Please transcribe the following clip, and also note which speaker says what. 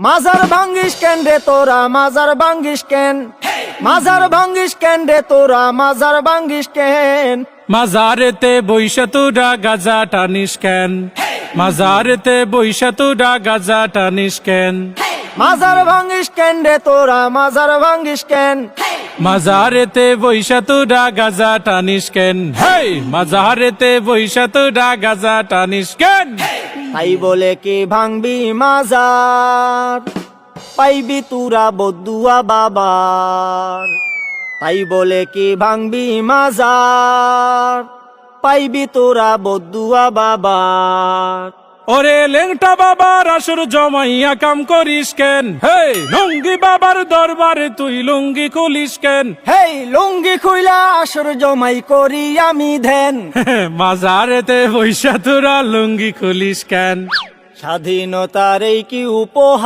Speaker 1: মাজার ভাঙ্গিস কেন রে তোরা মাজার ভাঙ্গিস কেন মাজার ভাঙ্গিস কেন রে তোরা মাজার ভাঙ্গিস কেন
Speaker 2: মাজারেতে বইসা তোরা গাজা টানিস কেন মাজারেতে বইসা তোরা গাজা টানিস কেন
Speaker 1: মাজার ভাঙ্গিস কেন রে তোরা মাজার ভাঙ্গিস কেন
Speaker 2: মাজারেতে বইসা তোরা গাজা টানিস কেন হেই মাজারেতে বইসা তোরা গাজা টানিস কেন
Speaker 1: তাই বলে কি ভাঙবি মাজার পাইবি তুরা বদুয়া বাবার তাই বলে কি ভাঙবি মাজার পাইবি তোরা বদুয়া বাবার
Speaker 2: ওরে লেংটা বাবার আসর জমাইয়া কাম করিস কেন হেই লুঙ্গি বাবার দরবারে তুই লুঙ্গি খুলিস কেন
Speaker 1: হেই লুঙ্গি খুইলা আসর জমাই করি আমি ধ্যান
Speaker 2: মাজারেতে বইসা তোরা লুঙ্গি খুলিস কেন
Speaker 1: স্বাধীনতার এই কি উপহার